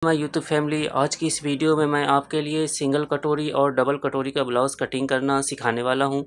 My YouTube family, आज की इस वीडियो में मैं आपके लिए सिंगल कटोरी और डबल कटोरी का ब्लाउज़ कटिंग करना सिखाने वाला हूं।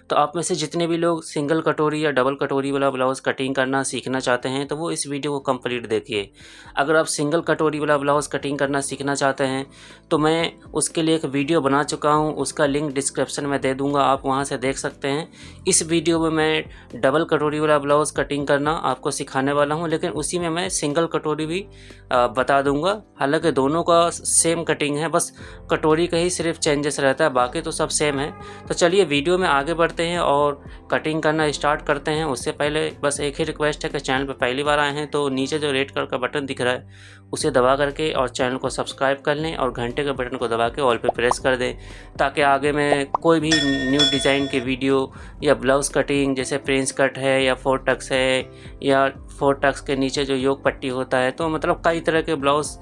तो आप में से जितने भी लोग सिंगल कटोरी या डबल कटोरी वाला ब्लाउज़ कटिंग करना सीखना चाहते हैं तो वो इस वीडियो को कंप्लीट देखिए। अगर आप सिंगल कटोरी वाला ब्लाउज़ कटिंग करना सीखना चाहते हैं तो मैं उसके लिए एक वीडियो बना चुका हूँ, उसका लिंक डिस्क्रिप्शन में दे दूँगा, आप वहाँ से देख सकते हैं। इस वीडियो में मैं डबल कटोरी वाला ब्लाउज़ कटिंग करना आपको सिखाने वाला हूँ, लेकिन उसी में मैं सिंगल कटोरी भी बता दूँगा। हालांकि दोनों का सेम कटिंग है, बस कटोरी का ही सिर्फ चेंजेस रहता है, बाकी तो सब सेम है। तो चलिए वीडियो में आगे बढ़ते हैं और कटिंग करना स्टार्ट करते हैं। उससे पहले बस एक ही रिक्वेस्ट है कि चैनल पर पहली बार आए हैं तो नीचे जो रेड कलर का बटन दिख रहा है उसे दबा करके और चैनल को सब्सक्राइब कर लें और घंटे के बटन को दबा के ऑल पे प्रेस कर दें, ताकि आगे में कोई भी न्यू डिज़ाइन की वीडियो या ब्लाउज़ कटिंग जैसे प्रिंस कट है या फोर टक्स है या फोर टक्स के नीचे जो योग पट्टी होता है, तो मतलब कई तरह के ब्लाउज़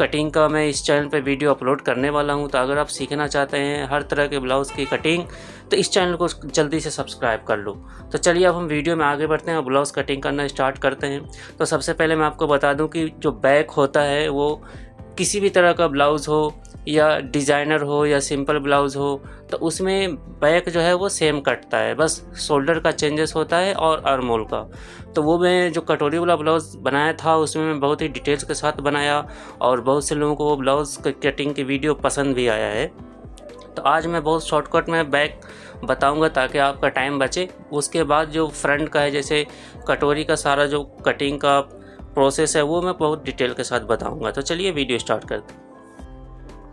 कटिंग का मैं इस चैनल पे वीडियो अपलोड करने वाला हूं। तो अगर आप सीखना चाहते हैं हर तरह के ब्लाउज़ की कटिंग तो इस चैनल को जल्दी से सब्सक्राइब कर लो। तो चलिए अब हम वीडियो में आगे बढ़ते हैं और ब्लाउज़ कटिंग करना स्टार्ट करते हैं। तो सबसे पहले मैं आपको बता दूं कि जो बैक होता है वो किसी भी तरह का ब्लाउज़ हो या डिज़ाइनर हो या सिंपल ब्लाउज़ हो तो उसमें बैक जो है वो सेम कटता है, बस शोल्डर का चेंजेस होता है और आर्म होल का। तो वो मैं जो कटोरी वाला ब्लाउज़ बनाया था उसमें मैं बहुत ही डिटेल्स के साथ बनाया और बहुत से लोगों को वो ब्लाउज़ कटिंग की वीडियो पसंद भी आया है। तो आज मैं बहुत शॉर्टकट में बैक बताऊंगा ताकि आपका टाइम बचे। उसके बाद जो फ्रंट का है, जैसे कटोरी का सारा जो कटिंग का प्रोसेस है वो मैं बहुत डिटेल के साथ बताऊंगा। तो चलिए वीडियो स्टार्ट करते हैं।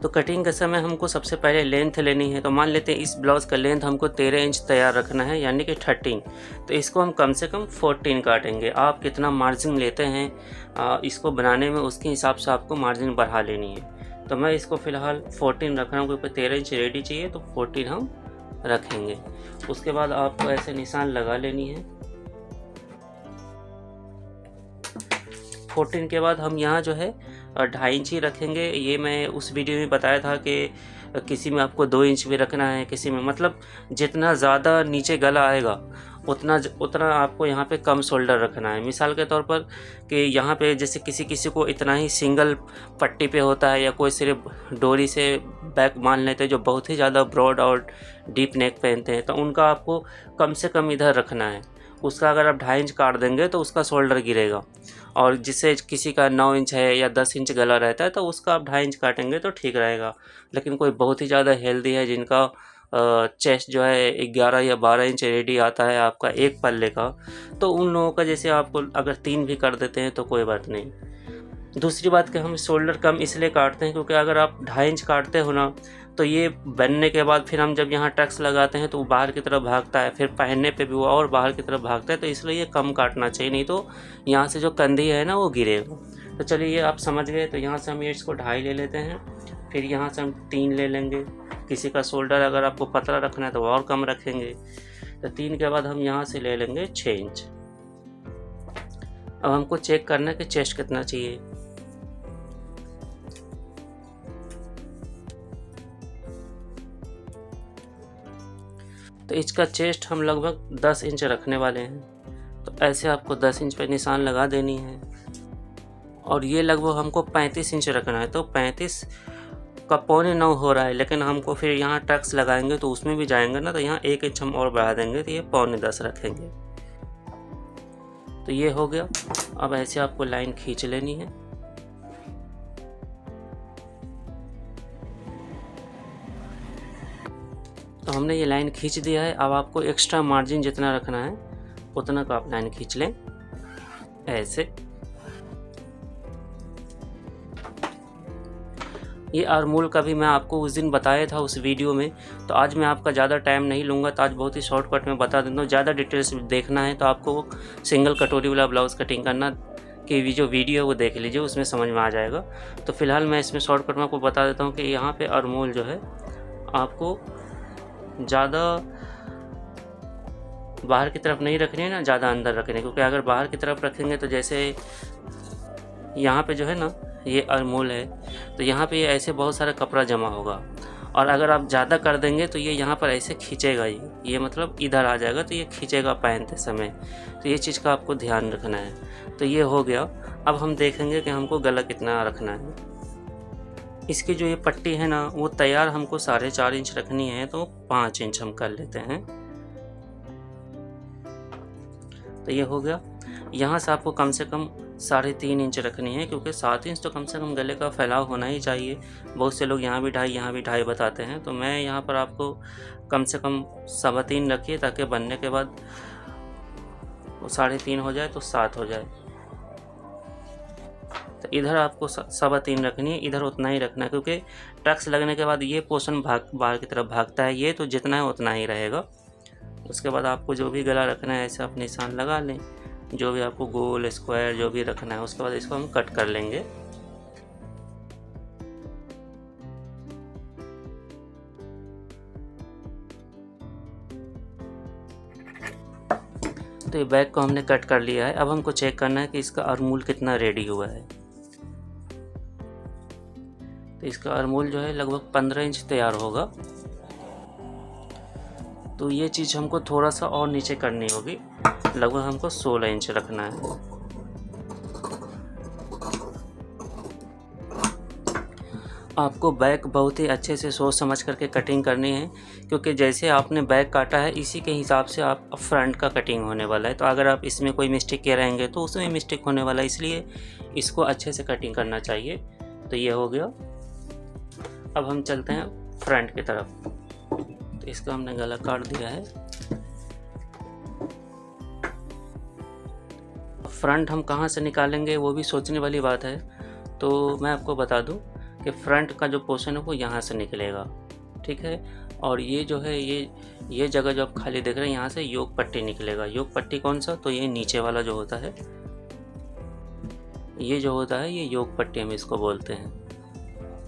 तो कटिंग के समय हमको सबसे पहले लेंथ लेनी है। तो मान लेते हैं इस ब्लाउज़ का लेंथ हमको 13 इंच तैयार रखना है, यानी कि 13। तो इसको हम कम से कम 14 काटेंगे। आप कितना मार्जिन लेते हैं इसको बनाने में, उसके हिसाब से आपको मार्जिन बढ़ा लेनी है। तो मैं इसको फ़िलहाल 14 रख रहा हूँ क्योंकि 13 इंच रेडी चाहिए, तो 14 हम रखेंगे। उसके बाद आपको ऐसे निशान लगा लेनी है। 14 के बाद हम यहाँ जो है 2.5 इंच ही रखेंगे। ये मैं उस वीडियो में बताया था कि किसी में आपको 2 इंच भी रखना है, किसी में मतलब जितना ज़्यादा नीचे गला आएगा उतना आपको यहाँ पे कम शोल्डर रखना है। मिसाल के तौर पर कि यहाँ पे जैसे किसी को इतना ही सिंगल पट्टी पे होता है या कोई सिर्फ डोरी से बैक मान लेते हैं, जो बहुत ही ज़्यादा ब्रॉड और डीप नेक पहनते हैं, तो उनका आपको कम से कम इधर रखना है। उसका अगर आप 2.5 इंच काट देंगे तो उसका शोल्डर गिरेगा। और जिससे किसी का 9 इंच है या 10 इंच गला रहता है तो उसका आप 2.5 इंच काटेंगे तो ठीक रहेगा। लेकिन कोई बहुत ही ज़्यादा हेल्दी है जिनका चेस्ट जो है 11 या 12 इंच रेडी आता है आपका एक पल्ले का, तो उन लोगों का जैसे आपको अगर 3 भी कर देते हैं तो कोई बात नहीं। दूसरी बात कि हम शोल्डर कम इसलिए काटते हैं क्योंकि अगर आप 2.5 इंच काटते हो ना तो ये बनने के बाद फिर हम जब यहाँ टक्स लगाते हैं तो वो बाहर की तरफ भागता है, फिर पहनने पे भी वो और बाहर की तरफ भागता है। तो इसलिए ये कम काटना चाहिए, नहीं तो यहाँ से जो कंधी है ना वो गिरेगा। तो चलिए ये आप समझ गए। तो यहाँ से हम ये इसको 2.5 ले लेते हैं, फिर यहाँ से हम 3 ले लेंगे। किसी का शोल्डर अगर आपको पतला रखना है तो और कम रखेंगे। तो 3 के बाद हम यहाँ से ले लेंगे 6 इंच। अब हमको चेक करना है कि चेस्ट कितना चाहिए। तो इसका चेस्ट हम लगभग 10 इंच रखने वाले हैं। तो ऐसे आपको 10 इंच पे निशान लगा देनी है और ये लगभग हमको 35 इंच रखना है। तो 35 का 8.25 हो रहा है, लेकिन हमको फिर यहाँ टक्स लगाएंगे तो उसमें भी जाएंगे ना, तो यहाँ 1 इंच हम और बढ़ा देंगे तो ये 9.25 रखेंगे। तो ये हो गया। अब ऐसे आपको लाइन खींच लेनी है। तो हमने ये लाइन खींच दिया है। अब आपको एक्स्ट्रा मार्जिन जितना रखना है उतना का आप लाइन खींच लें ऐसे। ये आर्मोल का भी मैं आपको उस दिन बताया था उस वीडियो में। तो आज मैं आपका ज़्यादा टाइम नहीं लूँगा, तो आज बहुत ही शॉर्टकट में बता देता हूँ। ज़्यादा डिटेल्स देखना है तो आपको सिंगल कटोरी वाला ब्लाउज़ कटिंग करना की जो वीडियो है वो देख लीजिए, उसमें समझ में आ जाएगा। तो फिलहाल मैं इसमें शॉर्टकट में आपको बता देता हूँ कि यहाँ पे आर्मोल जो है आपको ज़्यादा बाहर की तरफ नहीं रखनी है ना, ज़्यादा अंदर रखनी है। क्योंकि अगर बाहर की तरफ रखेंगे तो जैसे यहाँ पे जो है ना ये आर्मोल है, तो यहाँ पे ऐसे बहुत सारा कपड़ा जमा होगा और अगर आप ज़्यादा कर देंगे तो ये यहाँ पर ऐसे खींचेगा, ये मतलब इधर आ जाएगा, तो ये खींचेगा पहनते समय। तो ये चीज़ का आपको ध्यान रखना है। तो ये हो गया। अब हम देखेंगे कि हमको गला कितना रखना है। इसकी जो ये पट्टी है ना वो तैयार हमको 4.5 इंच रखनी है, तो 5 इंच हम कर लेते हैं। तो ये हो गया। यहाँ से आपको कम से कम 3.5 इंच रखनी है, क्योंकि 7 इंच तो कम से कम गले का फैलाव होना ही चाहिए। बहुत से लोग यहाँ भी 2.5 यहाँ भी 2.5 बताते हैं, तो मैं यहाँ पर आपको कम से कम 3.25 रखिए, ताकि बनने के बाद 3.5 हो जाए तो 7 हो जाए। तो इधर आपको 3.25 रखनी है, इधर उतना ही रखना है, क्योंकि टक्स लगने के बाद ये पोर्शन बाहर की तरफ भागता है, ये तो जितना है उतना ही रहेगा। उसके बाद आपको जो भी गला रखना है ऐसे आप निशान लगा लें, जो भी आपको गोल स्क्वायर जो भी रखना है। उसके बाद इसको हम कट कर लेंगे। तो ये बैक को हमने कट कर लिया है। अब हमको चेक करना है कि इसका आर्मूल कितना रेडी हुआ है। तो इसका आर्मूल जो है लगभग 15 इंच तैयार होगा। तो ये चीज़ हमको थोड़ा सा और नीचे करनी होगी, लगभग हमको 16 इंच रखना है। आपको बैक बहुत ही अच्छे से सोच समझ करके कटिंग करनी है, क्योंकि जैसे आपने बैक काटा है इसी के हिसाब से आप फ्रंट का कटिंग होने वाला है। तो अगर आप इसमें कोई मिस्टेक किए रहेंगे तो उसमें मिस्टेक होने वाला है, इसलिए इसको अच्छे से कटिंग करना चाहिए। तो ये हो गया। अब हम चलते हैं फ्रंट की तरफ। तो इसका हमने गला काट दिया है। फ्रंट हम कहाँ से निकालेंगे वो भी सोचने वाली बात है। तो मैं आपको बता दूं कि फ्रंट का जो पोर्शन है वो यहाँ से निकलेगा, ठीक है। और ये जो है ये जगह जो आप खाली देख रहे हैं यहाँ से योक पट्टी निकलेगा। योक पट्टी कौन सा? तो ये नीचे वाला जो होता है, ये जो होता है ये योक पट्टी हम इसको बोलते हैं।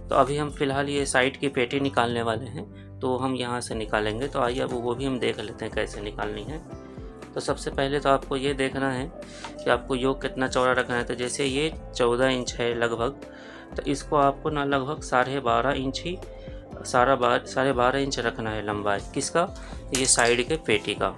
तो अभी हम फिलहाल ये साइड की पेटी निकालने वाले हैं, तो हम यहाँ से निकालेंगे। तो आइए अब वो भी हम देख लेते हैं कैसे निकालनी है। तो सबसे पहले तो आपको ये देखना है कि आपको योक कितना चौड़ा रखना है। तो जैसे ये 14 इंच है लगभग, तो इसको आपको ना लगभग 12.5 इंच ही 12.5 इंच रखना है लंबाई। किसका? ये साइड के पेटी का,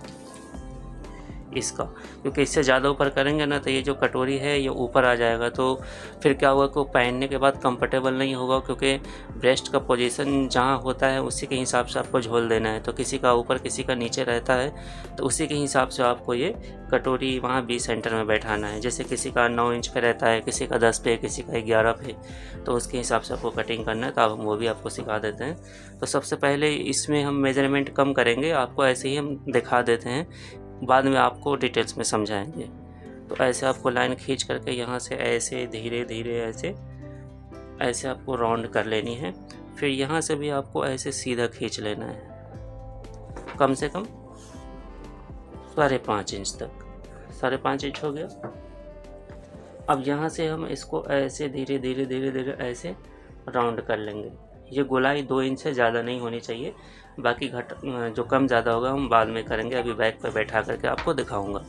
इसका। क्योंकि इससे ज़्यादा ऊपर करेंगे ना तो ये जो कटोरी है ये ऊपर आ जाएगा, तो फिर क्या होगा कि पहनने के बाद कंफर्टेबल नहीं होगा, क्योंकि ब्रेस्ट का पोजीशन जहाँ होता है उसी के हिसाब से आपको झोल देना है। तो किसी का ऊपर किसी का नीचे रहता है, तो उसी के हिसाब से आपको ये कटोरी वहाँ भी सेंटर में बैठाना है। जैसे किसी का 9 इंच पे रहता है, किसी का 10 पे, किसी का 11 पे, तो उसके हिसाब से आपको कटिंग करना है। तो अब हम वो भी आपको सिखा देते हैं। तो सबसे पहले इसमें हम मेजरमेंट कम करेंगे, आपको ऐसे ही हम दिखा देते हैं, बाद में आपको डिटेल्स में समझाएंगे। तो ऐसे आपको लाइन खींच करके यहाँ से ऐसे धीरे धीरे ऐसे आपको राउंड कर लेनी है। फिर यहाँ से भी आपको ऐसे सीधा खींच लेना है, कम से कम 5.5 इंच तक। 5.5 इंच हो गया। अब यहाँ से हम इसको ऐसे धीरे धीरे धीरे धीरे ऐसे राउंड कर लेंगे। ये गोलाई 2 इंच से ज़्यादा नहीं होनी चाहिए, बाकी जो कम ज़्यादा होगा हम बाद में करेंगे, अभी बैक पर बैठा करके आपको दिखाऊंगा।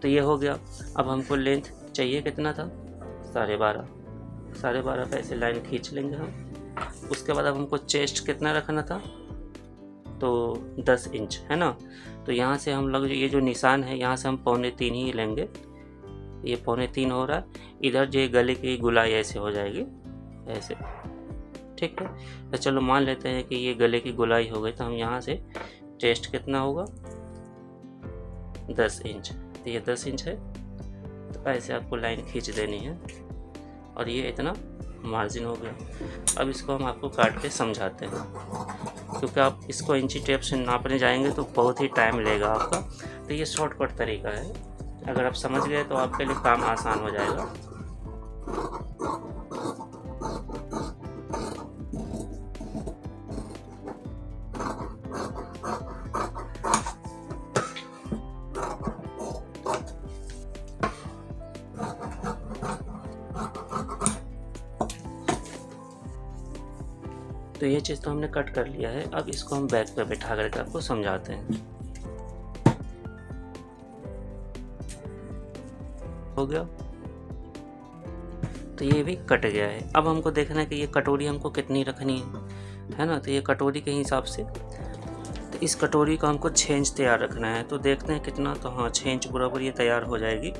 तो ये हो गया। अब हमको लेंथ चाहिए कितना था? 12.5 पे ऐसे लाइन खींच लेंगे हम। उसके बाद अब हमको चेस्ट कितना रखना था? तो 10 इंच, है ना। तो यहाँ से हम लोग ये जो निशान है यहाँ से हम 3.25 ही लेंगे। ये 3.25 हो रहा है। इधर जो गले की गुलाई ऐसे हो जाएगी, ऐसे, ठीक है। तो चलो मान लेते हैं कि ये गले की गुलाई हो गई। तो हम यहाँ से चेस्ट कितना होगा? 10 इंच। तो ये 10 इंच है, तो ऐसे आपको लाइन खींच देनी है। और ये इतना मार्जिन हो गया। अब इसको हम आपको काट के समझाते हैं, क्योंकि आप इसको इंची टेप से नापने जाएंगे तो बहुत ही टाइम लेगा आपका। तो ये शॉर्टकट तरीका है, अगर आप समझ गए तो आपके लिए काम आसान हो जाएगा। तो ये चीज़ तो हमने कट कर लिया है। अब इसको हम बैक पे बैठा करके आपको समझाते हैं। हो गया। तो ये भी कट गया है। अब हमको देखना है कि ये कटोरी हमको कितनी रखनी है ना। तो ये कटोरी के हिसाब से, तो इस कटोरी का हमको 6 इंच तैयार रखना है। तो देखते हैं कितना। तो हाँ, 6 इंच बराबर ये तैयार हो जाएगी।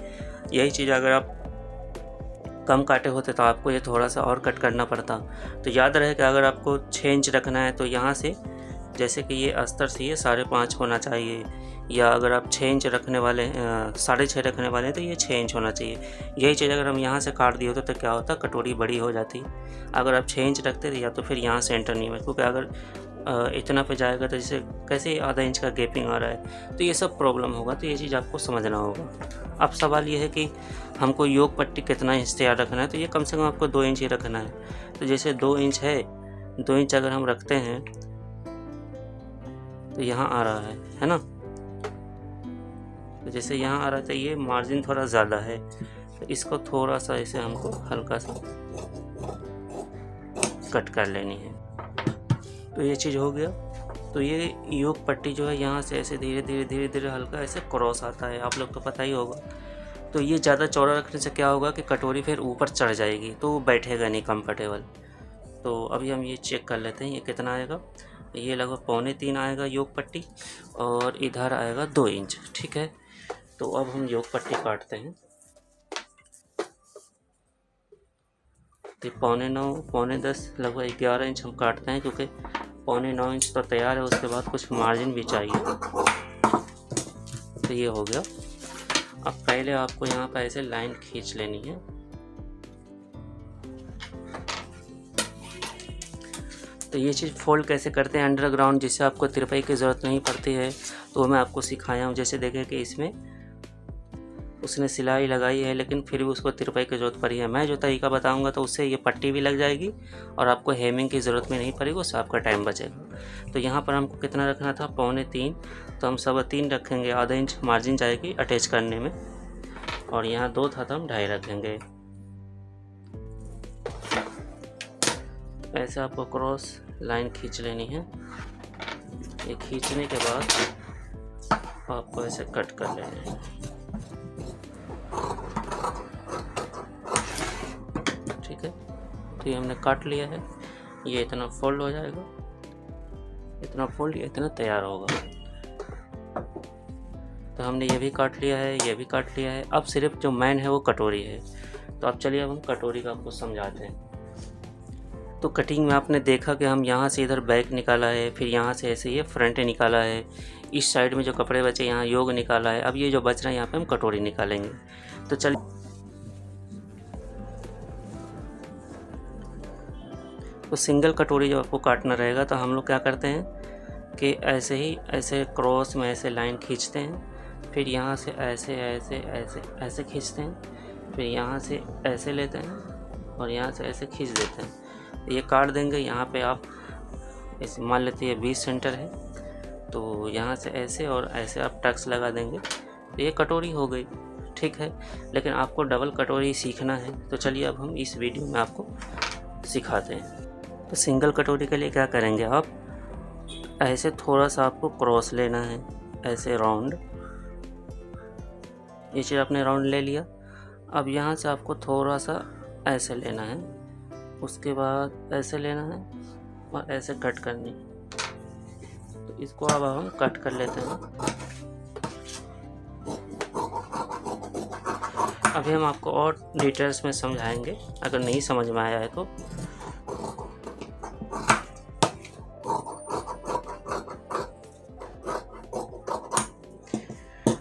यही चीज़ अगर आप कम काटे होते तो आपको ये थोड़ा सा और कट करना पड़ता। तो याद रहे कि अगर आपको 6 इंच रखना है तो यहाँ से जैसे कि ये अस्तर से ये 5.5 होना चाहिए, या अगर आप 6 इंच रखने वाले 6.5 रखने वाले हैं तो ये 6 इंच होना चाहिए। यही चीज़ अगर हम यहाँ से काट दिए होते तो क्या होता, कटोरी बड़ी हो जाती। अगर आप 6 इंच रखते थे या तो फिर यहाँ सेंटर नहीं में, क्योंकि अगर इतना पे जाएगा तो जैसे कैसे आधा इंच का गैपिंग आ रहा है, तो ये सब प्रॉब्लम होगा। तो ये चीज़ आपको समझना होगा। अब सवाल ये है कि हमको योग पट्टी कितना इंच तैयार रखना है, तो ये कम से कम आपको 2 इंच ही रखना है। तो जैसे 2 इंच है, 2 इंच अगर हम रखते हैं तो यहाँ आ रहा है ना। तो जैसे यहाँ आ रहा है तो ये मार्जिन थोड़ा ज़्यादा है, तो इसको थोड़ा सा ऐसे हमको हल्का सा कट कर लेनी है। तो ये चीज़ हो गया। तो ये योग पट्टी जो है यहाँ से ऐसे धीरे धीरे धीरे धीरे हल्का ऐसे क्रॉस आता है, आप लोग तो पता ही होगा। तो ये ज़्यादा चौड़ा रखने से क्या होगा कि कटोरी फिर ऊपर चढ़ जाएगी, तो वो बैठेगा नहीं कंफर्टेबल। तो अभी हम ये चेक कर लेते हैं ये कितना आएगा। ये लगभग 2.25 आएगा योग पट्टी, और इधर आएगा 2 इंच। ठीक है, तो अब हम योग पट्टी काटते हैं। तो 8.25, 8.10 लगभग 11 इंच हम काटते हैं, क्योंकि 8.25 इंच तो तैयार है, उसके बाद कुछ मार्जिन भी चाहिए। तो ये हो गया। अब पहले आपको यहाँ पर ऐसे लाइन खींच लेनी है। तो ये चीज़ फोल्ड कैसे करते हैं अंडरग्राउंड, जिससे आपको तिरपाई की ज़रूरत नहीं पड़ती है, तो मैं आपको सिखाया हूँ। जैसे देखें कि इसमें उसने सिलाई लगाई है, लेकिन फिर भी उसको तिरपाई की ज़रूरत पड़ी है। मैं जो तरीका बताऊंगा तो उससे ये पट्टी भी लग जाएगी और आपको हेमिंग की ज़रूरत भी नहीं पड़ेगी, उससे आपका टाइम बचेगा। तो यहाँ पर हमको कितना रखना था, 2.25, तो हम 3.25 रखेंगे। आधा इंच मार्जिन जाएगी अटैच करने में, और यहाँ 2 था तो हम 2.5 रखेंगे। ऐसे आपको क्रॉस लाइन खींच लेनी है। ये खींचने के बाद आपको ऐसे कट कर लेना है। ठीक है, तो ये हमने काट लिया है। ये इतना फोल्ड हो जाएगा, इतना फोल्ड, ये इतना तैयार होगा। तो हमने ये भी काट लिया है, ये भी काट लिया है। अब सिर्फ जो मेन है वो कटोरी है। तो अब चलिए अब हम कटोरी का आपको समझाते हैं। तो कटिंग में आपने देखा कि हम यहाँ से इधर बैक निकाला है, फिर यहाँ से ऐसे ये फ्रंट निकाला है, इस साइड में जो कपड़े बचे यहाँ योग निकाला है। अब ये जो बच रहा है यहाँ पे हम कटोरी निकालेंगे। तो चलिए, तो सिंगल कटोरी जब आपको काटना रहेगा तो हम लोग क्या करते हैं कि ऐसे ही ऐसे क्रॉस में ऐसे लाइन खींचते हैं, फिर यहाँ से ऐसे ऐसे ऐसे ऐसे खींचते हैं, फिर यहाँ से ऐसे लेते हैं और यहाँ से ऐसे खींच देते हैं। ये काट देंगे। यहाँ पे आप इस मान लेते हैं 20 सेंटर है, तो यहाँ से ऐसे और ऐसे आप टक्स लगा देंगे, तो ये कटोरी हो गई। ठीक है, लेकिन आपको डबल कटोरी सीखना है, तो चलिए अब हम इस वीडियो में आपको सिखाते हैं। तो सिंगल कटोरी के लिए क्या करेंगे, आप ऐसे थोड़ा सा आपको क्रॉस लेना है, ऐसे राउंड। ये चीज़ आपने राउंड ले लिया। अब यहाँ से आपको थोड़ा सा ऐसे लेना है, उसके बाद ऐसे लेना है और ऐसे कट करनी। तो इसको अब हम कट कर लेते हैं। अभी हम आपको और डिटेल्स में समझाएंगे, अगर नहीं समझ में आया है तो।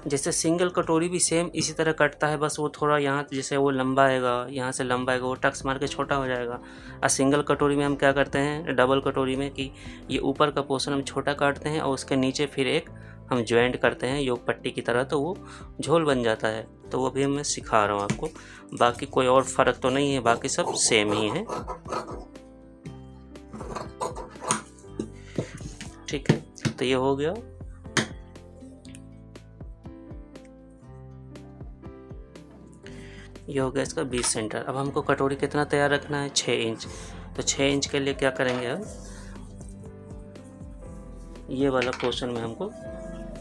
जैसे सिंगल कटोरी भी सेम इसी तरह कटता है, बस वो थोड़ा यहाँ जैसे वो लंबा आएगा, यहाँ से लंबा आएगा, वो टक्स मार के छोटा हो जाएगा। और सिंगल कटोरी में हम क्या करते हैं डबल कटोरी में कि ये ऊपर का पोर्शन हम छोटा काटते हैं और उसके नीचे फिर एक हम ज्वाइंट करते हैं योग पट्टी की तरह, तो वो झोल बन जाता है। तो वो भी मैं सिखा रहा हूँ आपको। बाकी कोई और फ़र्क तो नहीं है, बाकी सब सेम ही है। ठीक है, तो ये हो गया। ये हो गया इसका 20 सेंटर। अब हमको कटोरी कितना तैयार रखना है, 6 इंच। तो 6 इंच के लिए क्या करेंगे, अब ये वाला पोर्शन में हमको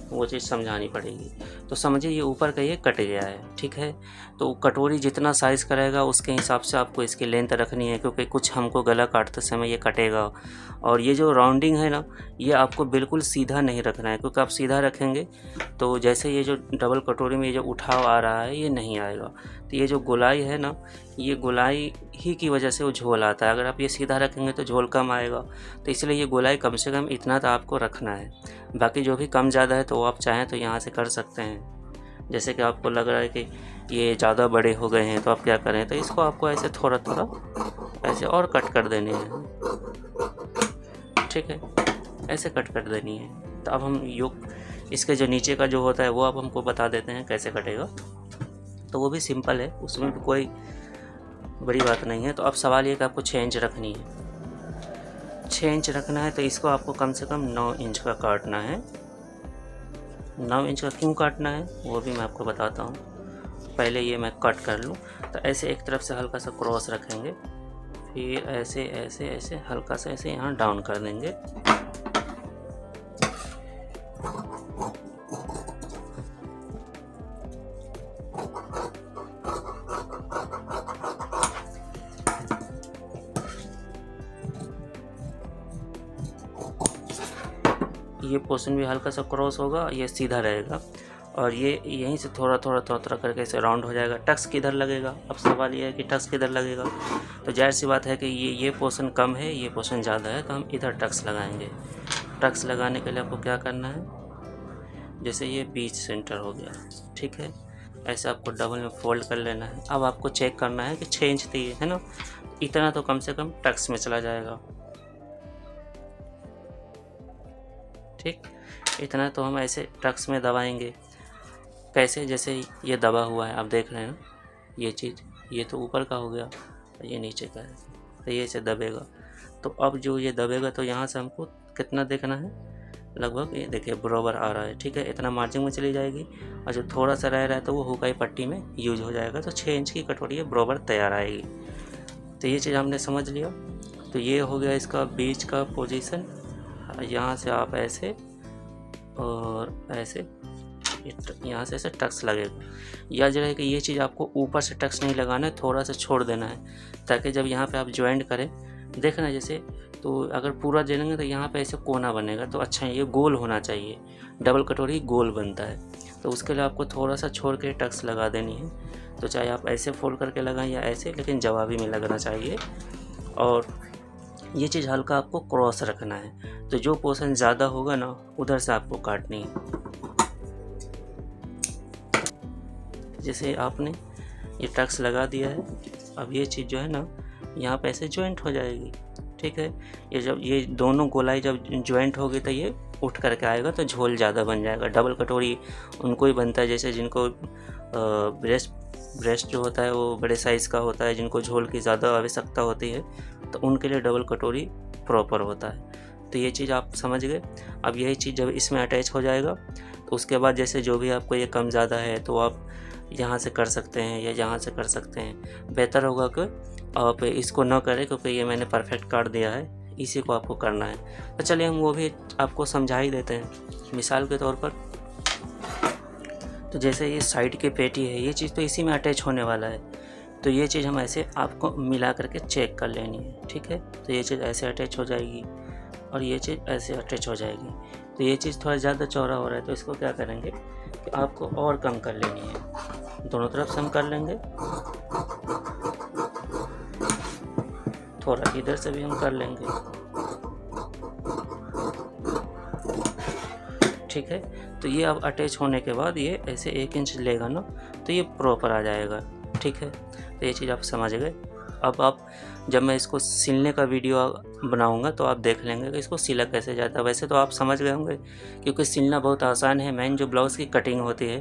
वो चीज़ समझानी पड़ेगी। तो समझिए ये ऊपर का ये कट गया है। ठीक है, तो कटोरी जितना साइज़ करेगा उसके हिसाब से आपको इसकी लेंथ रखनी है, क्योंकि कुछ हमको गला काटते समय ये कटेगा। और ये जो राउंडिंग है ना, ये आपको बिल्कुल सीधा नहीं रखना है, क्योंकि आप सीधा रखेंगे तो जैसे ये जो डबल कटोरी में ये जो उठाव आ रहा है ये नहीं आएगा। तो ये जो गोलाई है ना, ये गोलाई ही की वजह से वो झोल आता है। अगर आप ये सीधा रखेंगे तो झोल कम आएगा, तो इसलिए ये गोलाई कम से कम इतना तो आपको रखना है। बाकी जो भी कम ज़्यादा है तो वो आप चाहें तो यहाँ से कर सकते हैं। जैसे कि आपको लग रहा है कि ये ज़्यादा बड़े हो गए हैं तो आप क्या करें, तो इसको आपको ऐसे थोड़ा थोड़ा ऐसे और कट कर देने हैं, ठीक है, ऐसे कट कर देनी है। तो अब हम इसके जो नीचे का जो होता है वो अब हमको बता देते हैं कैसे कटेगा। तो वो भी सिंपल है, उसमें भी कोई बड़ी बात नहीं है। तो अब सवाल ये कि आपको 6 इंच रखनी है। 6 इंच रखना है तो इसको आपको कम से कम 9 इंच का काटना है। 9 इंच का क्यों काटना है वो भी मैं आपको बताता हूँ। पहले ये मैं कट कर लूँ। तो ऐसे एक तरफ से हल्का सा क्रॉस रखेंगे, फिर ऐसे ऐसे ऐसे हल्का सा ऐसे यहाँ डाउन कर देंगे। ये पोर्शन भी हल्का सा क्रॉस होगा, ये सीधा रहेगा, और ये यहीं से थोड़ा थोड़ा थोड़ा थोड़ा करके ऐसे राउंड हो जाएगा। टक्स किधर लगेगा, अब सवाल ये है कि टक्स किधर लगेगा। तो जाहिर सी बात है कि ये पोर्शन कम है, ये पोर्शन ज़्यादा है, तो हम इधर टक्स लगाएंगे। टक्स लगाने के लिए आपको क्या करना है, जैसे ये बीच सेंटर हो गया, ठीक है, ऐसे आपको डबल में फोल्ड कर लेना है। अब आपको चेक करना है कि 6 इंच थी है ना, इतना तो कम से कम टक्स में चला जाएगा, ठीक, इतना तो हम ऐसे टक्स में दबाएंगे। कैसे, जैसे ये दबा हुआ है, आप देख रहे हैं ना, ये चीज़, ये तो ऊपर का हो गया, ये नीचे का है, तो ये ऐसे दबेगा। तो अब जो ये दबेगा तो यहाँ से हमको कितना देखना है, लगभग ये देखिए बराबर आ रहा है, ठीक है, इतना मार्जिन में चली जाएगी। और जो थोड़ा सा रह रहा है तो वो हुकाई पट्टी में यूज हो जाएगा। तो 6 इंच की कटोरी बराबर तैयार आएगी। तो ये चीज़ हमने समझ लिया। तो ये हो गया इसका बीच का पोजीशन। यहाँ से आप ऐसे और ऐसे, यहाँ से ऐसे टक्स लगेगा। याद रहे कि ये चीज़ आपको ऊपर से टक्स नहीं लगाना है, थोड़ा सा छोड़ देना है, ताकि जब यहाँ पे आप ज्वाइंट करें, देखना जैसे, तो अगर पूरा देंगे तो यहाँ पे ऐसे कोना बनेगा, तो अच्छा ये गोल होना चाहिए, डबल कटोरी गोल बनता है। तो उसके लिए आपको थोड़ा सा छोड़ के टक्स लगा देनी है। तो चाहे आप ऐसे फोल्ड करके लगाएं या ऐसे, लेकिन जवाबी में लगना चाहिए। और ये चीज़ हल्का आपको क्रॉस रखना है। तो जो पोर्शन ज़्यादा होगा ना, उधर से आपको काटनी है। जैसे आपने ये टक्स लगा दिया है, अब ये चीज़ जो है ना, यहाँ पे ऐसे ज्वाइंट हो जाएगी, ठीक है। ये जब ये दोनों गोलाई जब ज्वाइंट होगी तो ये उठ करके आएगा, तो झोल ज़्यादा बन जाएगा। डबल कटोरी उनको ही बनता है जैसे जिनको ब्रेस्ट जो होता है वो बड़े साइज़ का होता है, जिनको झोल की ज़्यादा आवश्यकता होती है, तो उनके लिए डबल कटोरी प्रॉपर होता है। तो ये चीज़ आप समझ गए। अब यही चीज़ जब इसमें अटैच हो जाएगा तो उसके बाद जैसे जो भी आपको ये कम ज़्यादा है तो आप यहाँ से कर सकते हैं या यहाँ से कर सकते हैं। बेहतर होगा कि आप इसको न करें, क्योंकि ये मैंने परफेक्ट काट दिया है, इसी को आपको करना है। तो चलिए हम वो भी आपको समझा ही देते हैं मिसाल के तौर पर। तो जैसे ये साइड की पेटी है, ये चीज़ तो इसी में अटैच होने वाला है, तो ये चीज़ हम ऐसे आपको मिला करके चेक कर लेनी है, ठीक है। तो ये चीज़ ऐसे अटैच हो जाएगी और ये चीज़ ऐसे अटैच हो जाएगी। तो ये चीज़ थोड़ा ज़्यादा चौड़ा हो रहा है, तो इसको क्या करेंगे कि आपको और कम कर लेनी है। दोनों तरफ से हम कर लेंगे, थोड़ा इधर से भी हम कर लेंगे, ठीक है। तो ये अब अटैच होने के बाद ये ऐसे 1 इंच लेगा ना, तो ये प्रॉपर आ जाएगा, ठीक है। तो ये चीज़ आप समझ गए। अब आप जब मैं इसको सिलने का वीडियो बनाऊंगा तो आप देख लेंगे कि इसको सिला कैसे जाता है। वैसे तो आप समझ गए होंगे, क्योंकि सिलना बहुत आसान है। मेन जो ब्लाउज़ की कटिंग होती है,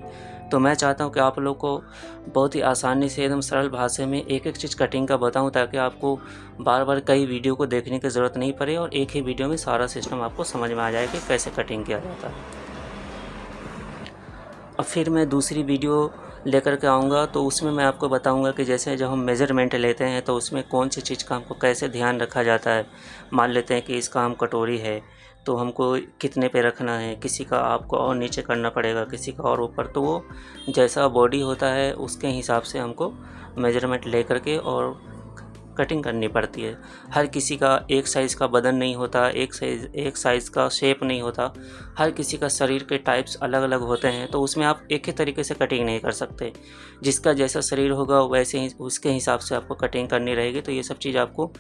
तो मैं चाहता हूं कि आप लोग को बहुत ही आसानी से एकदम सरल भाषा में एक एक चीज़ कटिंग का बताऊं, ताकि आपको बार बार कई वीडियो को देखने की ज़रूरत नहीं पड़े और एक ही वीडियो में सारा सिस्टम आपको समझ में आ जाए कि कैसे कटिंग किया जाता है। और फिर मैं दूसरी वीडियो लेकर के आऊँगा, तो उसमें मैं आपको बताऊँगा कि जैसे जब हम मेज़रमेंट लेते हैं तो उसमें कौन सी चीज़ का हमको कैसे ध्यान रखा जाता है। मान लेते हैं कि इसका हम कटोरी है तो हमको कितने पे रखना है, किसी का आपको और नीचे करना पड़ेगा, किसी का और ऊपर। तो वो जैसा बॉडी होता है उसके हिसाब से हमको मेज़रमेंट ले करके और कटिंग करनी पड़ती है। हर किसी का एक साइज़ का बदन नहीं होता, एक साइज़ का शेप नहीं होता, हर किसी का शरीर के टाइप्स अलग अलग होते हैं, तो उसमें आप एक ही तरीके से कटिंग नहीं कर सकते। जिसका जैसा शरीर होगा वैसे ही उसके हिसाब से आपको कटिंग करनी रहेगी। तो ये सब चीज़ आपको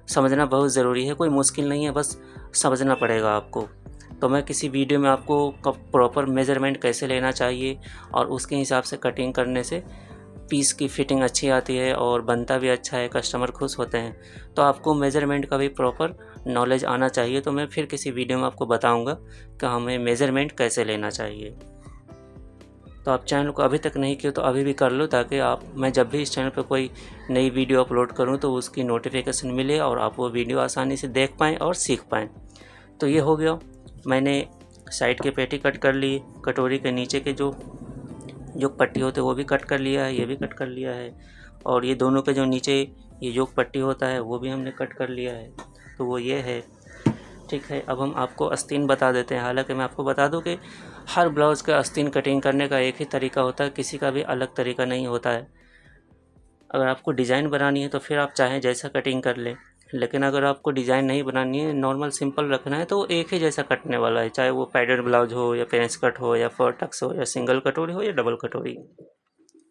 समझना बहुत ज़रूरी है, कोई मुश्किल नहीं है, बस समझना पड़ेगा आपको। तो मैं किसी वीडियो में आपको प्रॉपर मेज़रमेंट कैसे लेना चाहिए और उसके हिसाब से कटिंग करने से पीस की फिटिंग अच्छी आती है और बनता भी अच्छा है, कस्टमर खुश होते हैं। तो आपको मेज़रमेंट का भी प्रॉपर नॉलेज आना चाहिए। तो मैं फिर किसी वीडियो में आपको बताऊंगा कि हमें मेज़रमेंट कैसे लेना चाहिए। तो आप चैनल को अभी तक नहीं किया तो अभी भी कर लो, ताकि मैं जब भी इस चैनल पर कोई नई वीडियो अपलोड करूं तो उसकी नोटिफिकेशन मिले और आप वो वीडियो आसानी से देख पाएँ और सीख पाएँ। तो ये हो गया, मैंने साइड के पेटी कट कर ली, कटोरी के नीचे के जो पट्टी होते हैं वो भी कट कर लिया है, ये भी कट कर लिया है, और ये दोनों के जो नीचे ये जोक पट्टी होता है वो भी हमने कट कर लिया है। तो वो ये है, ठीक है। अब हम आपको आस्तीन बता देते हैं। हालांकि मैं आपको बता दूं कि हर ब्लाउज़ का आस्तीन कटिंग करने का एक ही तरीका होता है, किसी का भी अलग तरीका नहीं होता है। अगर आपको डिज़ाइन बनानी है तो फिर आप चाहें जैसा कटिंग कर लें, लेकिन अगर आपको डिज़ाइन नहीं बनानी है, नॉर्मल सिंपल रखना है, तो एक ही जैसा कटने वाला है, चाहे वो पैडेड ब्लाउज हो या पेंस कट हो या फर टक्स हो या सिंगल कटोरी हो या डबल कटोरी।